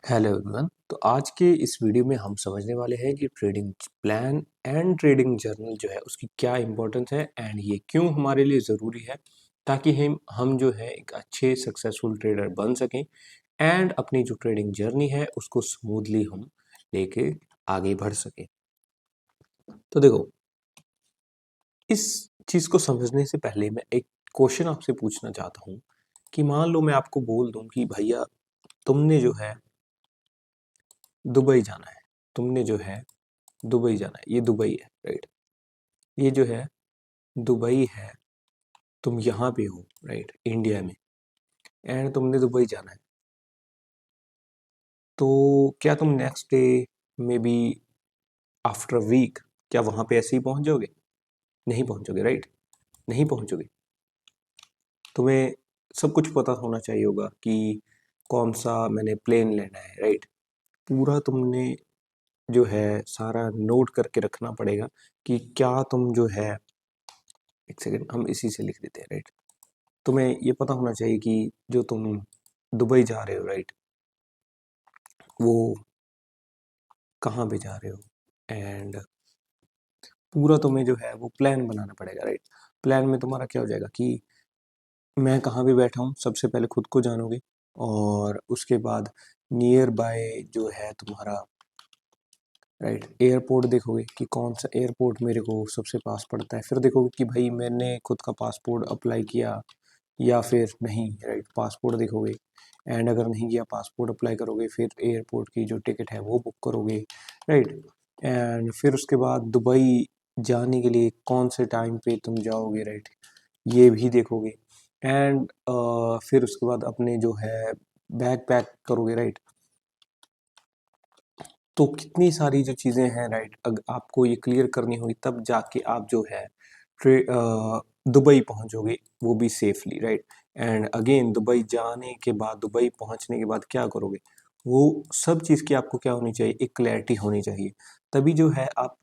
Hello everyone. तो आज के इस वीडियो में हम समझने वाले हैं कि trading plan and trading journal जो है उसकी क्या इंपॉर्टेंस है एंड ये क्यों हमारे लिए ज़रूरी है, ताकि हम जो है एक अच्छे सक्सेसफुल ट्रेडर बन सकें एंड अपनी जो ट्रेडिंग जर्नी है उसको स्मूथली हम लेके आगे बढ़ सकें। तो देखो, इस चीज़ को समझने से पहले मैं एक क्वेश्चन आपसे पूछना चाहता हूँ कि मान लो मैं आपको बोल दूं कि भैया तुमने जो है दुबई जाना है, तुमने जो है दुबई जाना है, ये दुबई है, राइट। ये जो है दुबई है, तुम यहाँ पे हो, राइट, इंडिया में, एंड तुमने दुबई जाना है। तो क्या तुम next day maybe after week क्या वहाँ पे ऐसे ही पहुँच जाओगे? नहीं पहुँचोगे, राइट, नहीं पहुँचोगे। तुम्हें सब कुछ पता होना चाहिए होगा कि कौन सा मैंने प्लेन लेना है, राइट। पूरा तुमने जो है सारा नोट करके रखना पड़ेगा कि क्या तुम जो है, एक सेकेंड हम इसी से लिख देते हैं, राइट। तुम्हें ये पता होना चाहिए कि जो तुम दुबई जा रहे हो, राइट, वो कहाँ पे जा रहे हो, एंड पूरा तुम्हें जो है वो प्लान बनाना पड़ेगा, राइट। प्लान में तुम्हारा क्या हो जाएगा कि मैं कहाँ पे बैठा हूँ, सबसे पहले खुद को जानोगे, और उसके बाद नियर बाय जो है तुम्हारा, राइट, एयरपोर्ट देखोगे कि कौन सा एयरपोर्ट मेरे को सबसे पास पड़ता है। फिर देखोगे कि भाई मैंने खुद का पासपोर्ट अप्लाई किया या फिर नहीं, राइट। पासपोर्ट देखोगे, एंड अगर नहीं किया पासपोर्ट अप्लाई करोगे, फिर एयरपोर्ट की जो टिकट है वो बुक करोगे, राइट। एंड फिर उसके बाद दुबई जाने के लिए कौन से टाइम पे तुम जाओगे, राइट, ये भी देखोगे। एंड फिर उसके बाद अपने जो है बैग पैक करोगे, राइट। तो कितनी सारी जो चीज़ें हैं, राइट, आपको ये क्लियर करनी होगी, तब जाके आप जो है दुबई पहुंचोगे, वो भी safely, right. And again Dubai जाने के बाद, दुबई पहुंचने के बाद क्या करोगे, वो सब चीज़ की आपको क्या होनी चाहिए, एक क्लैरिटी होनी चाहिए। तभी जो है आप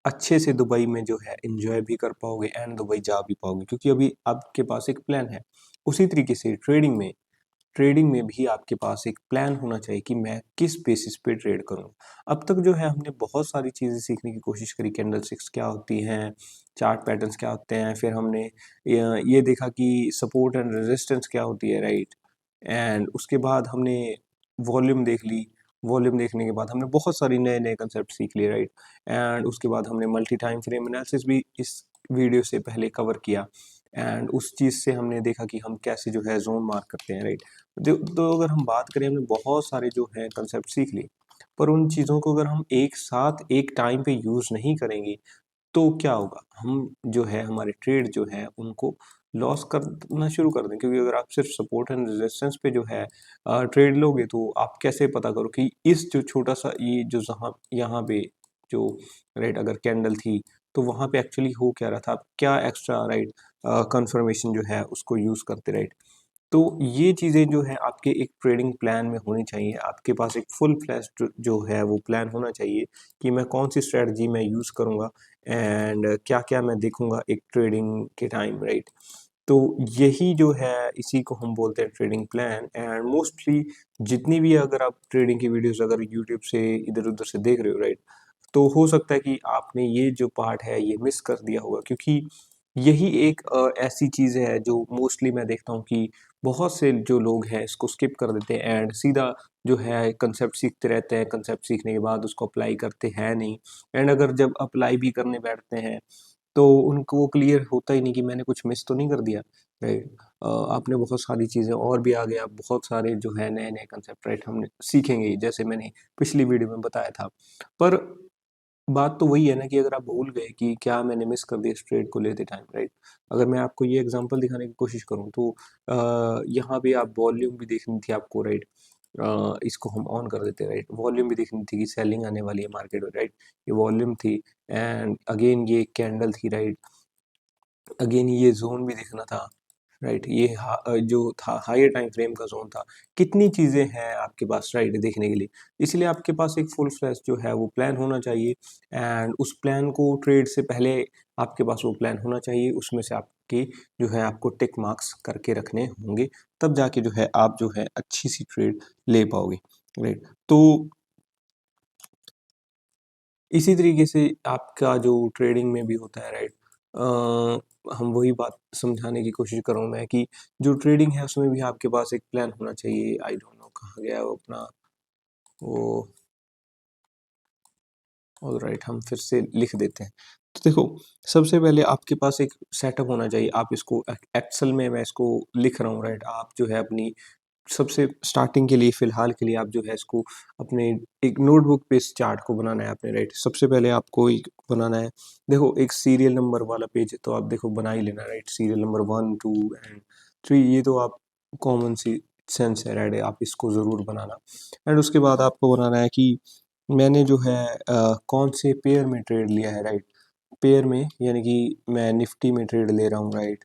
अच्छे से दुबई में जो है एंजॉय भी कर पाओगे एंड दुबई जा भी पाओगे, क्योंकि अभी आपके पास एक प्लान है। उसी तरीके से ट्रेडिंग में भी आपके पास एक प्लान होना चाहिए कि मैं किस बेसिस पे ट्रेड करूं। अब तक जो है हमने बहुत सारी चीज़ें सीखने की कोशिश करी, कैंडलस्टिक्स क्या होती हैं, चार्ट पैटर्न्स क्या होते हैं, फिर हमने ये देखा कि सपोर्ट एंड रेजिस्टेंस क्या होती है, राइट। एंड उसके बाद हमने वॉल्यूम देख ली। वॉल्यूम देखने के बाद हमने बहुत सारी नए नए कंसेप्ट सीख लिए, राइट। एंड उसके बाद हमने मल्टी टाइम फ्रेम एनालिसिस भी इस वीडियो से पहले कवर किया, एंड उस चीज़ से हमने देखा कि हम कैसे जो है जोन मार्क करते हैं, राइट। तो अगर हम बात करें, हमने बहुत सारे जो है कंसेप्ट सीख लिए, पर उन चीज़ों को अगर हम एक साथ एक टाइम पे यूज़ नहीं करेंगे तो क्या होगा, हम जो है हमारे ट्रेड जो है उनको लॉस करना शुरू कर दें। क्योंकि अगर आप सिर्फ सपोर्ट एंड रेजिस्टेंस पे जो है ट्रेड लोगे, तो आप कैसे पता करो कि इस जो छोटा सा ये जो जहाँ यहाँ पे जो, राइट, अगर कैंडल थी तो वहाँ पे एक्चुअली हो क्या रहा था, आप क्या एक्स्ट्रा, राइट, कंफर्मेशन जो है उसको यूज़ करते, राइट। तो ये चीज़ें जो है आपके एक ट्रेडिंग प्लान में होनी चाहिए। आपके पास एक फुल फ्लैश जो है वो प्लान होना चाहिए कि मैं कौन सी स्ट्रेटजी मैं यूज़ करूँगा एंड क्या-क्या मैं देखूँगा एक ट्रेडिंग के टाइम, राइट। तो यही जो है इसी को हम बोलते हैं ट्रेडिंग प्लान। एंड मोस्टली जितनी भी अगर आप ट्रेडिंग की वीडियोज़ अगर यूट्यूब से इधर-उधर से देख रहे हो, राइट, तो हो सकता है कि आपने ये जो पार्ट है ये मिस कर दिया होगा, क्योंकि यही एक ऐसी चीज़ है जो मोस्टली मैं देखता हूँ कि बहुत से जो लोग हैं इसको स्किप कर देते हैं एंड सीधा जो है कंसेप्ट सीखते रहते हैं। कंसेप्ट सीखने के बाद उसको अप्लाई करते हैं नहीं, एंड अगर जब अप्लाई भी करने बैठते हैं तो उनको वो क्लियर होता ही नहीं कि मैंने कुछ मिस तो नहीं कर दिया, राइट। आपने बहुत सारी चीज़ें और भी आगे आप बहुत सारे जो है नए-नए कंसेप्ट, राइट, हमने सीखेंगे ही, जैसे मैंने पिछली वीडियो में बताया था। पर बात तो वही है ना कि अगर आप भूल गए कि क्या मैंने मिस कर दिया इस ट्रेड को लेते टाइम, राइट। अगर मैं आपको ये एग्जांपल दिखाने की कोशिश करूँ तो यहाँ पे आप वॉल्यूम भी देखनी थी आपको, राइट। इसको हम ऑन कर देते हैं, राइट। वॉल्यूम भी देखनी थी कि सेलिंग आने वाली है मार्केट में, राइट। ये वॉल्यूम थी, एंड अगेन ये कैंडल थी, राइट। अगेन ये जोन भी देखना था, राइट। ये जो था हायर टाइम फ्रेम का जोन था। कितनी चीज़ें हैं आपके पास, राइट, देखने के लिए। इसलिए आपके पास एक फुल फ्लैश जो है वो प्लान होना चाहिए, एंड उस प्लान को ट्रेड से पहले आपके पास वो प्लान होना चाहिए। उसमें से आपके जो है आपको टिक मार्क्स करके रखने होंगे, तब जाके जो है आप जो है अच्छी सी ट्रेड ले पाओगे। राइट। तो इसी तरीके से आपका जो ट्रेडिंग में भी होता है, राइट। हम वही बात समझाने की कोशिश कर रहा हूँ मैं कि जो ट्रेडिंग है उसमें भी आपके पास एक प्लान होना चाहिए। आई डोंट नो कहाँ गया वो अपना वो ऑलराइट, हम फिर से लिख देते हैं। तो देखो, सबसे पहले आपके पास एक सेटअप होना चाहिए। आप इसको एक्सेल में मैं इसको लिख रहा हूँ, राइट। आप जो है अपनी सबसे स्टार्टिंग के लिए फ़िलहाल के लिए आप जो है इसको अपने एक नोटबुक पे इस चार्ट को बनाना है आपने, राइट। सबसे पहले आपको एक बनाना है, देखो एक सीरियल नंबर वाला पेज है तो आप देखो बना ही लेना, राइट। सीरियल नंबर 1 2 एंड 3 ये तो आप कॉमन सी सेंस है, राइट। आप इसको ज़रूर बनाना। एंड उसके बाद आपको बनाना है कि मैंने जो है कौन से पेयर में ट्रेड लिया है, राइट। पेयर में यानी कि मैं निफ्टी में ट्रेड ले रहा हूँ, राइट।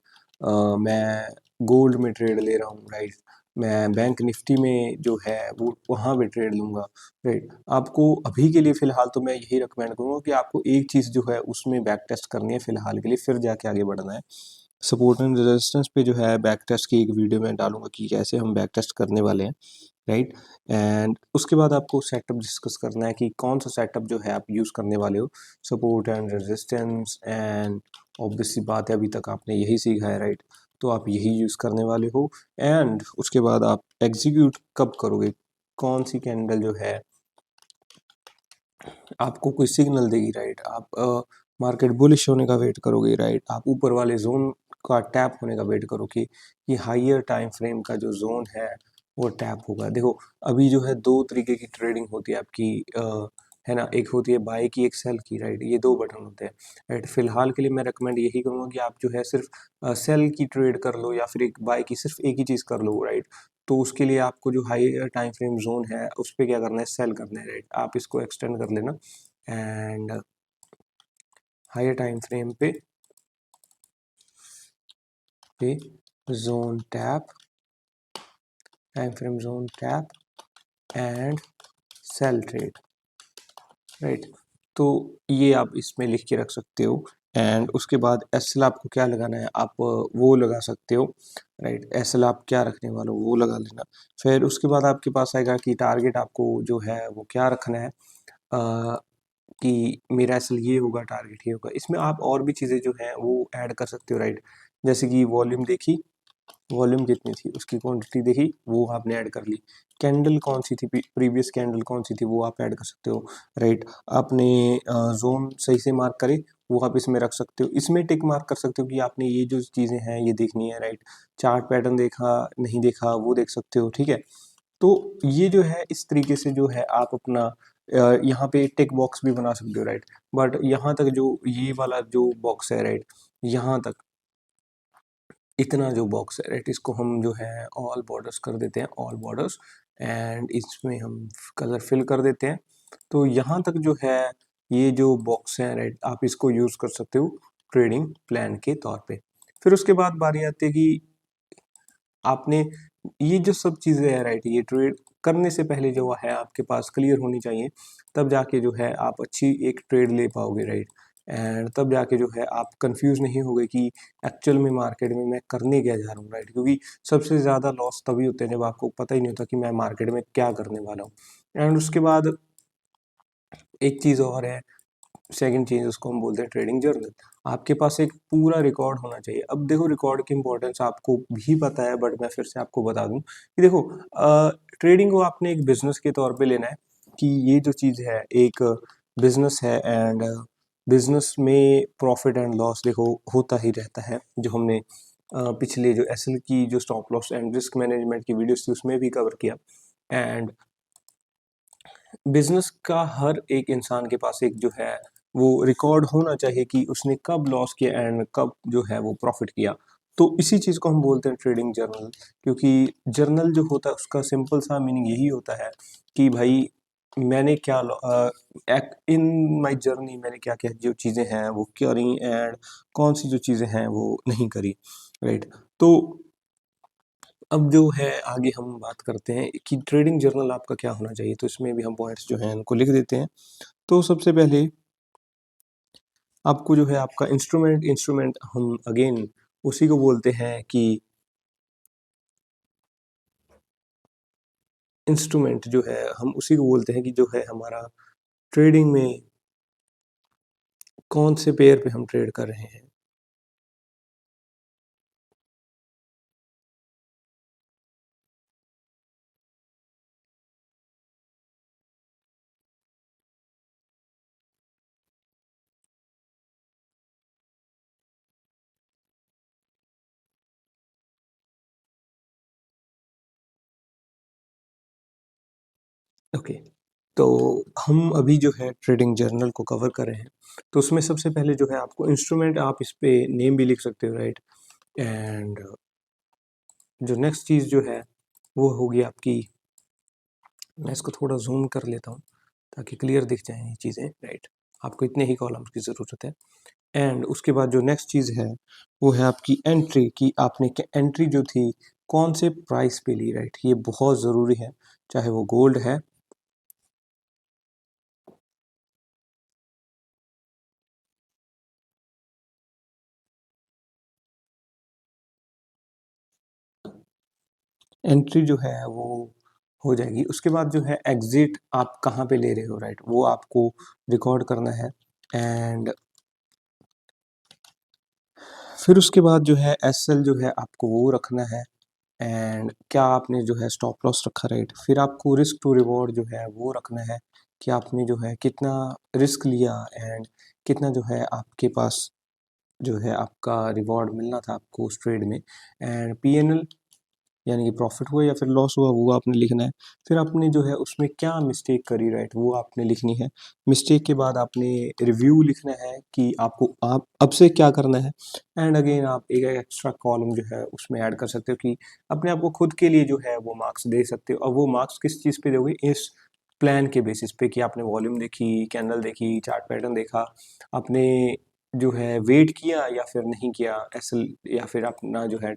मैं गोल्ड में ट्रेड ले रहा हूँ, राइट। मैं बैंक निफ्टी में जो है वो वहाँ पे ट्रेड लूँगा, राइट। आपको अभी के लिए फ़िलहाल तो मैं यही रिकमेंड करूँगा कि आपको एक चीज़ जो है उसमें बैक टेस्ट करनी है फ़िलहाल के लिए, फिर जाके आगे बढ़ना है। सपोर्ट एंड रेजिस्टेंस पे जो है बैक टेस्ट की एक वीडियो मैं डालूँगा कि कैसे हम बैक टेस्ट करने वाले हैं, राइट। एंड उसके बाद आपको सेटअप डिस्कस करना है कि कौन सा सेटअप जो है आप यूज़ करने वाले हो। Support and resistance and obvious सी बात है अभी तक आपने यही सीखा है, राइट। तो आप यही यूज़ करने वाले हो। एंड उसके बाद आप एग्जीक्यूट कब करोगे, कौन सी कैंडल जो है आपको कोई सिग्नल देगी, राइट। आप मार्केट बुलिश होने का वेट करोगे, राइट। आप ऊपर वाले जोन का टैप होने का वेट करो कि हाइयर टाइम फ्रेम का जो जोन है वो टैप होगा। देखो अभी जो है दो तरीके की ट्रेडिंग होती है आपकी, है ना। एक होती है बाय की, एक सेल की, राइट। ये दो बटन होते हैं, राइट। फिलहाल के लिए मैं रिकमेंड यही करूँगा कि आप जो है सिर्फ सेल की ट्रेड कर लो या फिर एक बाय की, सिर्फ एक ही चीज़ कर लो, राइट। तो उसके लिए आपको जो हाई टाइम फ्रेम जोन है उस पे क्या करना है, सेल करना है, राइट। आप इसको एक्सटेंड कर लेना एंड हायर टाइम फ्रेम पे zone tap, time frame zone tap and sell trade, right. तो ये आप इसमें लिख के रख सकते हो। एंड उसके बाद एसएल आपको क्या लगाना है, आप वो लगा सकते हो, राइट। एसएल आप क्या रखने वाले हो वो लगा लेना। फिर उसके बाद आपके पास आएगा कि टारगेट आपको जो है वो क्या रखना है, अ, कि मेरा असल ये होगा, टारगेट ये होगा। इसमें आप और भी चीज़ें जो हैं वो ऐड कर सकते हो, राइट। जैसे कि वॉल्यूम देखी, वॉल्यूम कितनी थी, उसकी क्वांटिटी देखी, वो आपने ऐड कर ली। कैंडल कौन सी थी, प्रीवियस कैंडल कौन सी थी, वो आप ऐड कर सकते हो, राइट। आपने जोन सही से मार्क करे वो आप इसमें रख सकते हो। इसमें टिक मार्क कर सकते हो कि आपने ये जो चीज़ें हैं ये देखनी है, राइट। चार्ट पैटर्न देखा नहीं देखा वो देख सकते हो, ठीक है। तो ये जो है इस तरीके से जो है आप अपना यहाँ पे टिक बॉक्स भी बना सकते हो, राइट। बट यहाँ तक जो ये वाला जो बॉक्स है, राइट, यहाँ तक इतना जो बॉक्स है, राइट, इसको हम जो है ऑल बॉर्डर्स कर देते हैं, ऑल बॉर्डर्स। एंड इसमें हम कलर फिल कर देते हैं। तो यहाँ तक जो है ये जो बॉक्स है, राइट, आप इसको यूज़ कर सकते हो ट्रेडिंग प्लान के तौर पे। फिर उसके बाद बारी आती है कि आपने ये जो सब चीज़ें हैं, राइट, ये ट्रेड करने से पहले जो है आपके पास क्लियर होनी चाहिए। तब जाके जो है आप अच्छी एक ट्रेड ले पाओगे, राइट। एंड तब जाके जो है आप कंफ्यूज नहीं होगे कि एक्चुअल में मार्केट में मैं करने क्या जा रहा हूँ, राइट। क्योंकि सबसे ज़्यादा लॉस तभी होते हैं जब आपको पता ही नहीं होता कि मैं मार्केट में क्या करने वाला हूँ। एंड उसके बाद एक चीज़ और है, सेकंड चीज़ उसको हम बोलते हैं ट्रेडिंग जर्नल। आपके पास एक पूरा रिकॉर्ड होना चाहिए। अब देखो रिकॉर्ड की इम्पोर्टेंस आपको भी पता है, बट मैं फिर से आपको बता दूँ कि देखो ट्रेडिंग को आपने एक बिज़नेस के तौर पे लेना है कि ये जो चीज़ है एक बिज़नेस है। एंड बिज़नेस में प्रॉफ़िट एंड लॉस देखो होता ही रहता है, जो हमने पिछले जो एसएल की जो stop loss and risk management की वीडियोज़ थी उसमें भी कवर किया। एंड बिजनेस का हर एक इंसान के पास एक जो है वो रिकॉर्ड होना चाहिए कि उसने कब लॉस किया एंड कब जो है वो प्रॉफिट किया। तो इसी चीज़ को हम बोलते हैं ट्रेडिंग जर्नल। क्योंकि जर्नल जो होता है उसका सिंपल सा मीनिंग यही होता है कि भाई मैंने क्या इन माय जर्नी मैंने क्या क्या जो चीज़ें हैं वो करी एंड कौन सी जो चीज़ें हैं वो नहीं करी, राइट। तो अब जो है आगे हम बात करते हैं कि ट्रेडिंग जर्नल आपका क्या होना चाहिए, तो इसमें भी हम पॉइंट्स जो हैं उनको लिख देते हैं। तो सबसे पहले आपको जो है आपका इंस्ट्रूमेंट इंस्ट्रूमेंट हम अगेन उसी को बोलते हैं कि इंस्ट्रूमेंट जो है हम उसी को बोलते हैं कि जो है हमारा ट्रेडिंग में कौन से पेयर पे हम ट्रेड कर रहे हैं। ओके, तो हम अभी जो है ट्रेडिंग जर्नल को कवर कर रहे हैं, तो उसमें सबसे पहले जो है आपको इंस्ट्रूमेंट, आप इस पे नेम भी लिख सकते हो, राइट। एंड जो नेक्स्ट चीज़ जो है वो होगी आपकी, मैं इसको थोड़ा जूम कर लेता हूँ ताकि क्लियर दिख जाए ये चीज़ें, राइट। आपको इतने ही कॉलम्स की ज़रूरत है। एंड उसके बाद जो नेक्स्ट चीज़ है वो है आपकी एंट्री, कि आपने एंट्री जो थी कौन से प्राइस पे ली, राइट। ये बहुत ज़रूरी है, चाहे वो गोल्ड है। एंट्री जो है वो हो जाएगी, उसके बाद जो है एग्जिट आप कहाँ पे ले रहे हो, राइट, वो आपको रिकॉर्ड करना है। एंड फिर उसके बाद जो है एसएल जो है आपको वो रखना है। एंड क्या आपने जो है स्टॉप लॉस रखा, राइट। फिर आपको रिस्क टू रिवॉर्ड जो है वो रखना है, कि आपने जो है कितना रिस्क लिया एंड कितना जो है आपके पास जो है आपका रिवॉर्ड मिलना था आपको उस ट्रेड में। एंड पीएनएल यानी कि प्रॉफिट हुआ या फिर लॉस हुआ वो आपने लिखना है। फिर आपने जो है उसमें क्या मिस्टेक करी, राइट, वो आपने लिखनी है। मिस्टेक के बाद आपने रिव्यू लिखना है कि आपको आप अब से क्या करना है। एंड अगेन आप एक एक्स्ट्रा कॉलम जो है उसमें ऐड कर सकते हो, कि अपने आप को खुद के लिए जो है वो मार्क्स दे सकते हो। अब वो मार्क्स किस चीज़ पे दोगे, इस प्लान के बेसिस पे, कि आपने वॉल्यूम देखी, कैंडल देखी, चार्ट पैटर्न देखा, आपने जो है वेट किया या फिर नहीं किया एसएल, या फिर अपना जो है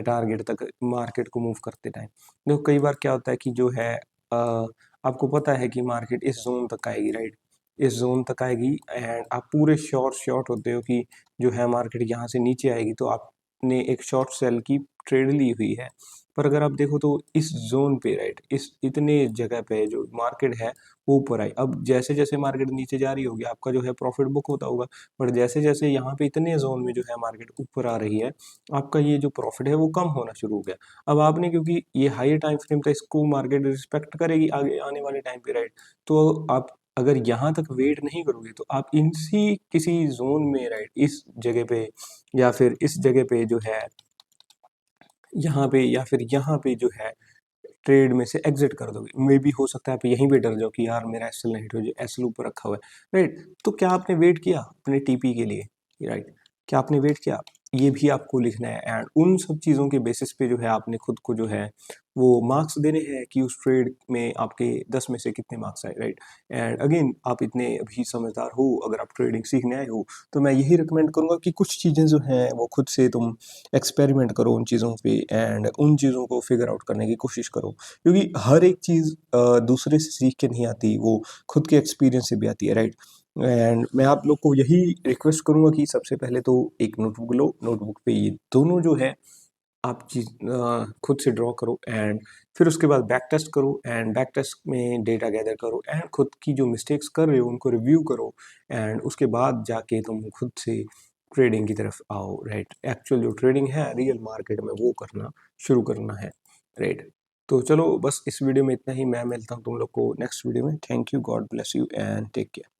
टारगेट तक मार्केट को मूव करते टाइम। देखो कई बार क्या होता है कि जो है आपको पता है कि मार्केट इस जोन तक आएगी, राइट, इस जोन तक आएगी। एंड आप पूरे शॉर्ट होते हो कि जो है मार्केट यहाँ से नीचे आएगी, तो आपने एक शॉर्ट सेल की ट्रेड ली हुई है। पर अगर आप देखो तो इस जोन पे, राइट, इस इतने जगह पे जो मार्केट है वो ऊपर आई, अब जैसे जैसे मार्केट नीचे जा रही होगी आपका जो है प्रॉफिट बुक होता होगा। पर जैसे जैसे यहाँ पे इतने जोन में जो है मार्केट ऊपर आ रही है, आपका ये जो प्रॉफिट है वो कम होना शुरू हो गया। अब आपने, क्योंकि ये हाई टाइम फ्रेम था, इसको मार्केट रिस्पेक्ट करेगी आगे आने वाले टाइम पे, राइट। तो आप अगर यहाँ तक वेट नहीं करोगे तो आप इसी किसी जोन में, राइट, इस जगह पे या फिर इस जगह पे जो है यहाँ पे या फिर यहाँ पे जो है ट्रेड में से एग्जिट कर दोगे। मे भी हो सकता है आप यहीं पे डर जाओ कि यार मेरा एसएल नहीं हिट हो जाए, एसएल ऊपर रखा हुआ है, राइट। तो क्या आपने वेट किया अपने टीपी के लिए, राइट, क्या आपने वेट किया, ये भी आपको लिखना है। एंड उन सब चीज़ों के बेसिस पे जो है आपने खुद को जो है वो मार्क्स देने हैं, कि उस ट्रेड में आपके 10 में से कितने मार्क्स आए, राइट। एंड अगेन आप इतने अभी समझदार हो, अगर आप ट्रेडिंग सीखने आए हो, तो मैं यही रिकमेंड करूँगा कि कुछ चीज़ें जो हैं वो खुद से तुम एक्सपेरिमेंट करो उन चीज़ों पे, एंड उन चीज़ों को फिगर आउट करने की कोशिश करो, क्योंकि हर एक चीज़ दूसरे से सीख के नहीं आती, वो खुद के एक्सपीरियंस से भी आती है, राइट। एंड मैं आप लोग को यही रिक्वेस्ट करूँगा कि सबसे पहले तो एक नोटबुक लो, नोटबुक पे ये दोनों जो है आप चीज़ खुद से ड्रॉ करो। एंड फिर उसके बाद बैक टेस्ट करो, एंड बैक टेस्ट में डेटा गैदर करो, एंड खुद की जो मिस्टेक्स कर रहे हो उनको रिव्यू करो। एंड उसके बाद जाके तुम खुद से ट्रेडिंग की तरफ आओ, राइट। एक्चुअल जो ट्रेडिंग है रियल मार्केट में वो करना शुरू करना है, राइट। तो चलो बस इस वीडियो में इतना ही, मैं मिलता हूँ तुम लोग को नेक्स्ट वीडियो में। Thank you, God bless you and take care.